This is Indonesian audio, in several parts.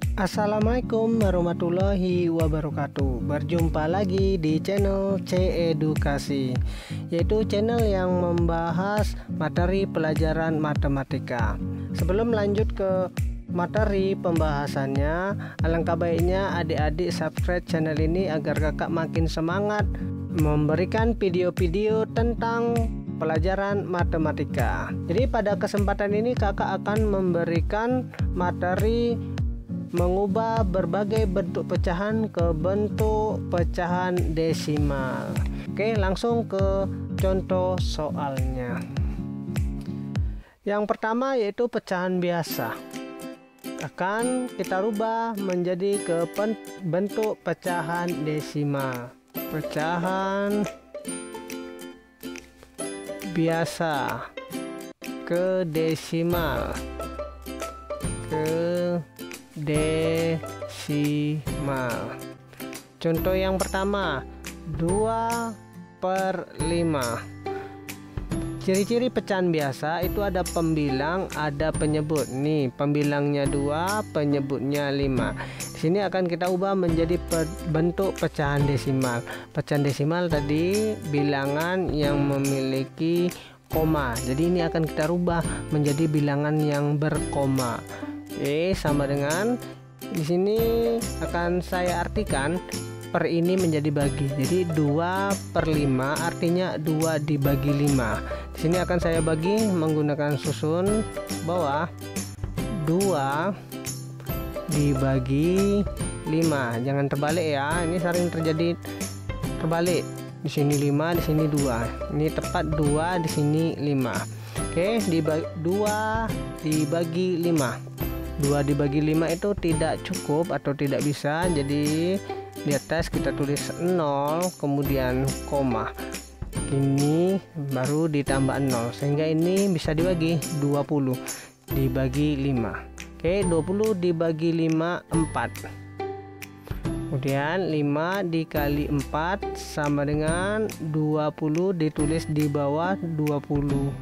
Assalamualaikum warahmatullahi wabarakatuh. Berjumpa lagi di channel C Edukasi, yaitu channel yang membahas materi pelajaran matematika. Sebelum lanjut ke materi pembahasannya, alangkah baiknya adik-adik subscribe channel ini agar kakak makin semangat memberikan video-video tentang pelajaran matematika. Jadi pada kesempatan ini kakak akan memberikan materi mengubah berbagai bentuk pecahan ke bentuk pecahan desimal. Oke, langsung ke contoh soalnya. Yang pertama yaitu pecahan biasa. Akan kita rubah menjadi ke bentuk pecahan desimal. Pecahan biasa ke desimal. Contoh yang pertama, 2/5. Ciri-ciri pecahan biasa itu ada pembilang, ada penyebut. Nih, pembilangnya 2, penyebutnya 5. Di sini akan kita ubah menjadi bentuk pecahan desimal. Pecahan desimal tadi bilangan yang memiliki koma. Jadi ini akan kita rubah menjadi bilangan yang berkoma. Oke, sama dengan di sini akan saya artikan per ini menjadi bagi. Jadi 2/5 artinya 2 dibagi 5. Di sini akan saya bagi menggunakan susun bawah 2 dibagi 5. Jangan terbalik ya. Ini sering terjadi terbalik. Di sini 5, di sini 2. Ini tepat 2, di sini 5. Oke, 2 dibagi 5. 2 dibagi 5 itu tidak cukup atau tidak bisa, jadi di atas kita tulis 0 kemudian koma, ini baru ditambah 0 sehingga ini bisa dibagi 20 dibagi 5. Oke, 20 dibagi 5 4, kemudian 5 dikali 4 sama dengan 20, ditulis di bawah 20.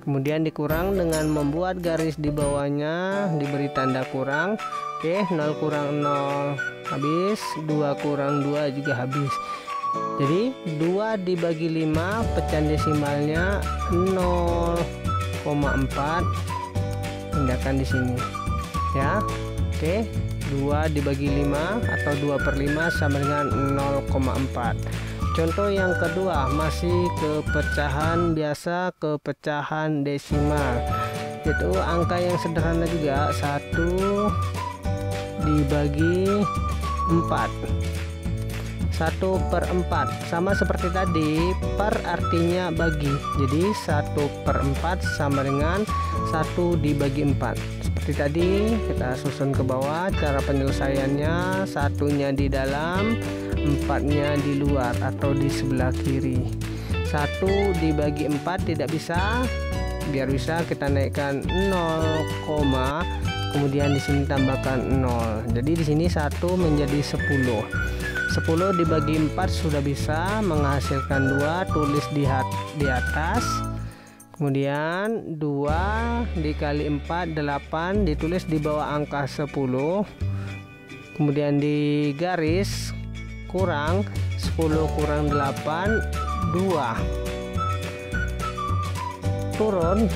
Kemudian dikurang dengan membuat garis di bawahnya diberi tanda kurang. Oke, 0 kurang 0 habis, 2 kurang 2 juga habis. Jadi 2 dibagi 5 pecahan desimalnya 0,4. Pindahkan di sini ya. Oke, 2 dibagi 5 atau 2/5 sama dengan 0,4. Contoh yang kedua masih ke pecahan biasa ke pecahan desimal, yaitu angka yang sederhana juga, 1 dibagi 4. 1/4 sama seperti tadi, per artinya bagi, jadi 1/4 sama dengan 1 dibagi 4. Seperti tadi kita susun ke bawah cara penyelesaiannya, satunya di dalam, 4-nya di luar atau di sebelah kiri. 1 dibagi 4 tidak bisa, biar bisa kita naikkan 0, kemudian di sini tambahkan 0. Jadi di sini 1 menjadi 10. 10 dibagi 4 sudah bisa menghasilkan 2, tulis di atas. Kemudian 2 dikali 4 8, ditulis di bawah angka 10. Kemudian di garis kurang 10 kurang 8 2. Turun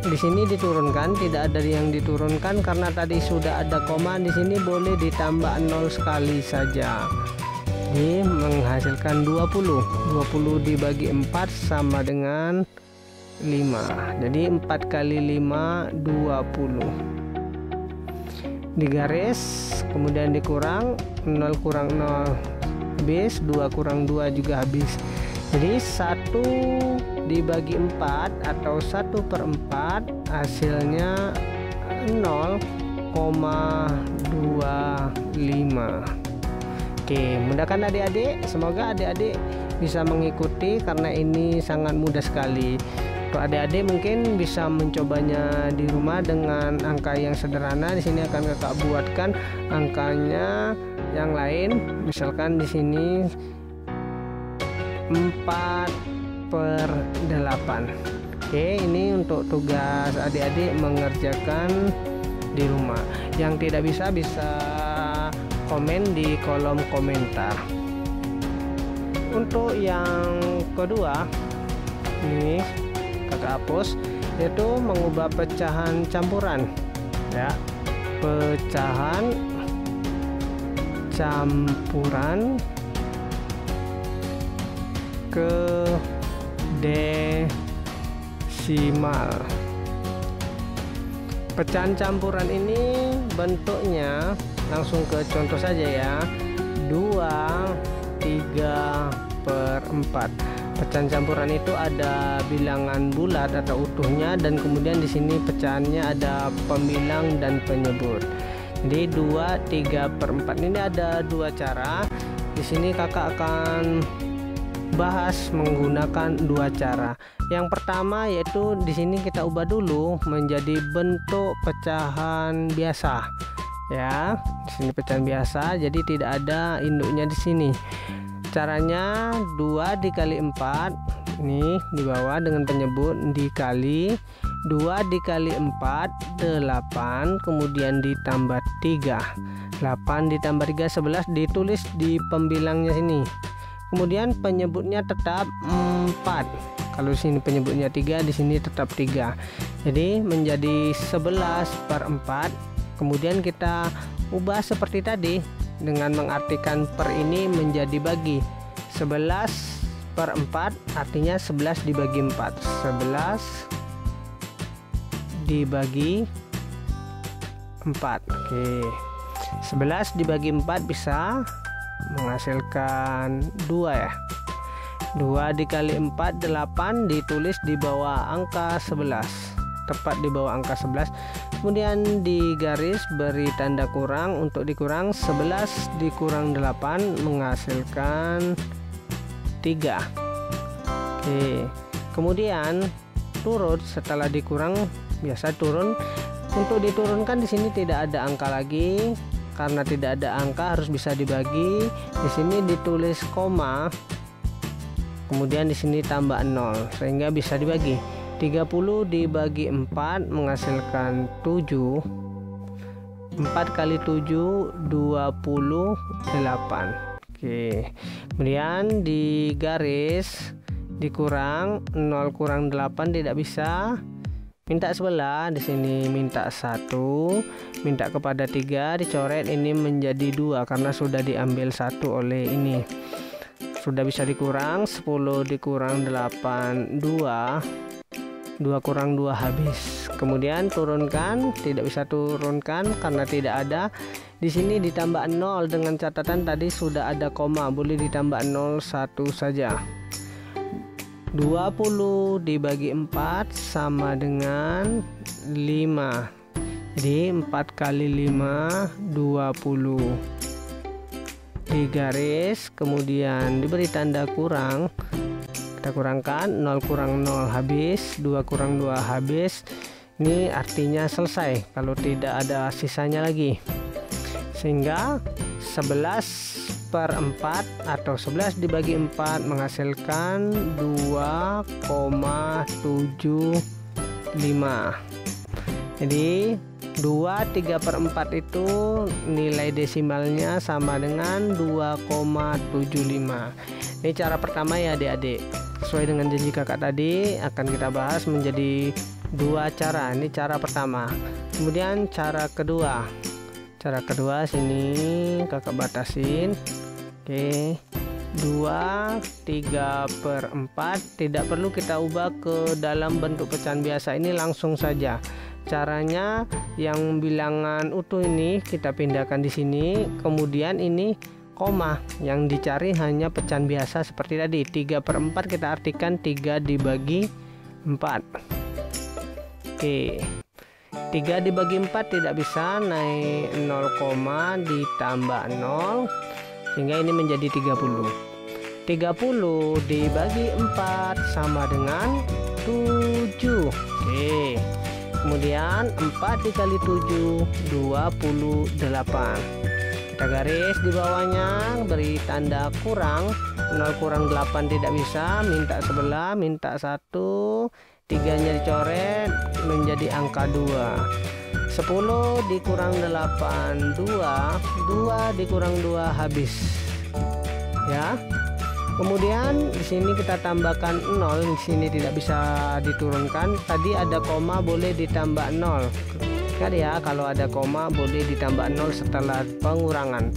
di sini diturunkan, tidak ada yang diturunkan karena tadi sudah ada koma. Di sini boleh ditambah 0 sekali saja. Ini menghasilkan 20. 20 dibagi 4 sama dengan 5. Jadi 4 kali 5 20. Digaris kemudian dikurang, 0 kurang 0 habis, 2 kurang 2 juga habis. Jadi 1 dibagi 4 atau 1/4 hasilnya 0,25. Oke, mudahkan adik-adik, semoga adik-adik bisa mengikuti karena ini sangat mudah sekali. Untuk adik-adik mungkin bisa mencobanya di rumah dengan angka yang sederhana. Di sini akan kakak buatkan angkanya yang lain, misalkan di sini 4/8. Oke, ini untuk tugas adik-adik mengerjakan di rumah. Yang tidak bisa komen di kolom komentar. Untuk yang kedua ini kakak hapus, yaitu mengubah pecahan campuran ya, pecahan campuran ke desimal. Pecahan campuran ini bentuknya langsung ke contoh saja ya, 2/3/4. Pecahan campuran itu ada bilangan bulat atau utuhnya, dan kemudian di sini pecahannya ada pembilang dan penyebut. Jadi 2/3/4 ini ada dua cara. Di sini kakak akan bahas menggunakan dua cara. Yang pertama yaitu di sini kita ubah dulu menjadi bentuk pecahan biasa. Ya, di sini pecahan biasa, jadi tidak ada induknya di sini. Caranya 2 dikali 4 nih di bawah dengan penyebut, dikali 2 dikali 4 8, kemudian ditambah 3, 8 ditambah 3 11, ditulis di pembilangnya sini. Kemudian penyebutnya tetap 4. Kalau di sini penyebutnya 3, di sini tetap 3. Jadi menjadi 11/4. Kemudian kita ubah seperti tadi dengan mengartikan per ini menjadi bagi. 11/4 artinya 11 dibagi 4. 11 dibagi 4. Oke. 11 dibagi 4 bisa menghasilkan 2 ya. 2 dikali 4 8, ditulis di bawah angka 11. Tepat di bawah angka 11. Kemudian di garis beri tanda kurang untuk dikurang. 11 dikurang 8 menghasilkan 3. Oke. Kemudian turun setelah dikurang, biasa turun. Untuk diturunkan di sini tidak ada angka lagi. Karena tidak ada angka harus bisa dibagi. Di sini ditulis koma. Kemudian di sini tambah 0 sehingga bisa dibagi. 30 dibagi 4 menghasilkan 7. 4 kali 7 28. Oke. Kemudian di garis dikurang 0 kurang 8 tidak bisa. Minta sebelah, di sini minta 1, minta kepada 3 dicoret, ini menjadi 2 karena sudah diambil 1 oleh ini. Sudah bisa dikurang, 10 dikurang 8 2. 2 kurang 2 habis. Kemudian turunkan, tidak bisa turunkan karena tidak ada. Di sini ditambah 0 dengan catatan tadi sudah ada koma, boleh ditambah 0 1 saja. 20 dibagi 4 sama dengan 5. Jadi 4 kali 5 20. Di garis kemudian diberi tanda kurang. Kita kurangkan, 0 kurang 0 habis, 2 kurang 2 habis. Ini artinya selesai kalau tidak ada sisanya lagi. Sehingga 11/4 atau 11 dibagi 4 menghasilkan 2,75. Jadi 2/3/4 itu nilai desimalnya sama dengan 2,75. Ini cara pertama ya adik-adik. Sesuai dengan janji kakak tadi akan kita bahas menjadi dua cara. Ini cara pertama. Kemudian cara kedua. Cara kedua sini kakak batasin. Oke. 2/3/4 tidak perlu kita ubah ke dalam bentuk pecahan biasa, ini langsung saja. Caranya yang bilangan utuh ini kita pindahkan di sini, kemudian ini koma, yang dicari hanya pecahan biasa seperti tadi. 3/4 kita artikan 3 dibagi 4. Oke. 3 dibagi 4 tidak bisa, naik 0, ditambah 0 sehingga ini menjadi 30. 30 dibagi 4 sama dengan 7. Oke. Kemudian 4 dikali 7 28. Kita garis di bawahnya, beri tanda kurang. 0 kurang 8 tidak bisa, minta sebelah, minta 1, 3-nya dicoret menjadi angka 2. 10 dikurang 8, 2 dikurang 2 habis ya. Kemudian di sini kita tambahkan 0, di sini tidak bisa diturunkan. Tadi ada koma, boleh ditambah 0. Ingat ya, kalau ada koma boleh ditambah 0 setelah pengurangan.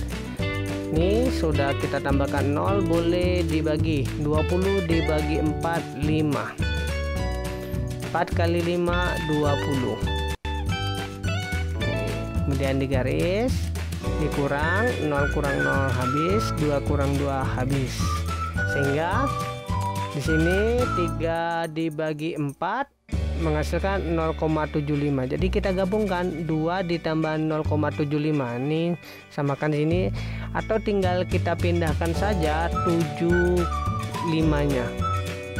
Ini sudah kita tambahkan 0, boleh dibagi 20 dibagi 4, 5. 4 kali 5 20. Kemudian digaris, dikurang 0 kurang 0 habis, 2 kurang 2 habis. Sehingga di sini 3 dibagi 4 menghasilkan 0,75. Jadi kita gabungkan 2 ditambah 0,75. Ini samakan sini atau tinggal kita pindahkan saja 75-nya.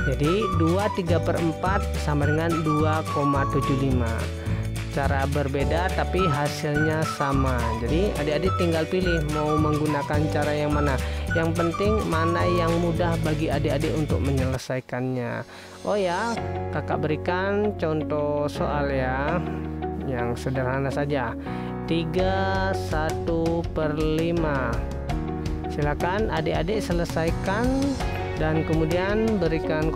Jadi 2/3/4 sama dengan 2,75. Cara berbeda tapi hasilnya sama. Jadi adik-adik tinggal pilih mau menggunakan cara yang mana. Yang penting mana yang mudah bagi adik-adik untuk menyelesaikannya. Oh ya, kakak berikan contoh soal ya, yang sederhana saja. 3/1/5. Silakan adik-adik selesaikan dan kemudian berikan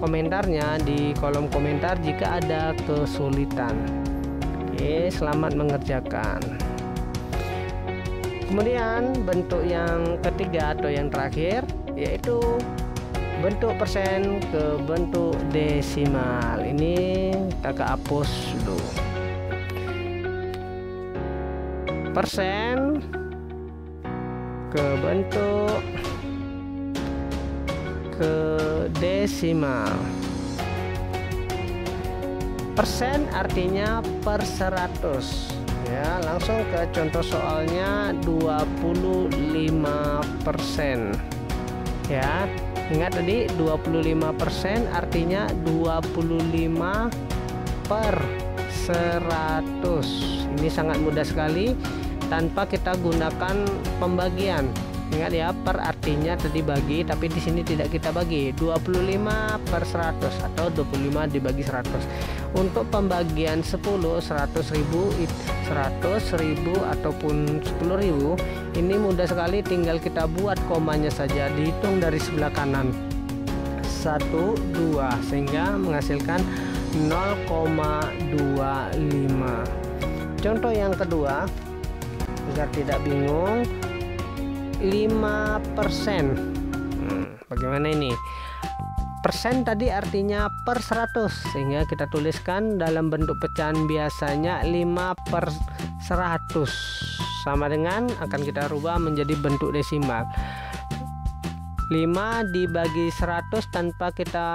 komentarnya di kolom komentar jika ada kesulitan. Oke, selamat mengerjakan. Kemudian bentuk yang ketiga atau yang terakhir yaitu bentuk persen ke bentuk desimal. Ini kakak hapus dulu. Persen ke bentuk ke desimal. Persen artinya per 100 ya. Langsung ke contoh soalnya 25% ya. Ingat tadi 25% artinya 25 per 100. Ini sangat mudah sekali tanpa kita gunakan pembagian. Ingat ya, per artinya tadi bagi, tapi di sini tidak kita bagi. 25 per 100 atau 25 dibagi 100. Untuk pembagian 10, 100.000, 100.000 ataupun 10.000, ini mudah sekali, tinggal kita buat komanya saja, dihitung dari sebelah kanan 1, 2 sehingga menghasilkan 0,25. Contoh yang kedua agar tidak bingung, 5%. Bagaimana ini? Persen tadi artinya per 100, sehingga kita tuliskan dalam bentuk pecahan biasanya 5 per 100 sama dengan akan kita rubah menjadi bentuk desimal. 5 dibagi 100 tanpa kita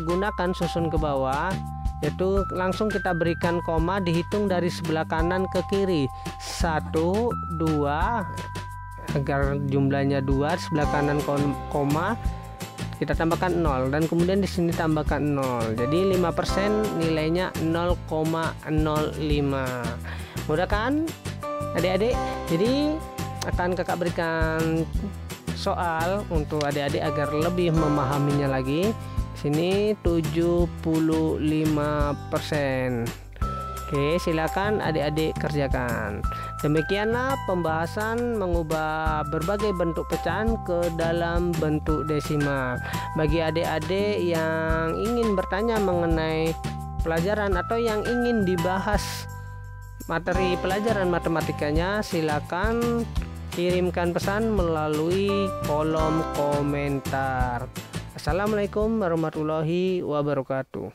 gunakan susun ke bawah, yaitu langsung kita berikan koma, dihitung dari sebelah kanan ke kiri. 1, 2 agar jumlahnya 2, sebelah kanan koma, kita tambahkan 0 dan kemudian di sini tambahkan 0. Jadi 5% nilainya 0,05. Mudah kan adik-adik? Jadi akan kakak berikan soal untuk adik-adik agar lebih memahaminya lagi. Sini 75%. Oke, silakan adik-adik kerjakan. Demikianlah pembahasan mengubah berbagai bentuk pecahan ke dalam bentuk desimal. Bagi adik-adik yang ingin bertanya mengenai pelajaran atau yang ingin dibahas materi pelajaran matematikanya, silakan kirimkan pesan melalui kolom komentar. Assalamualaikum warahmatullahi wabarakatuh.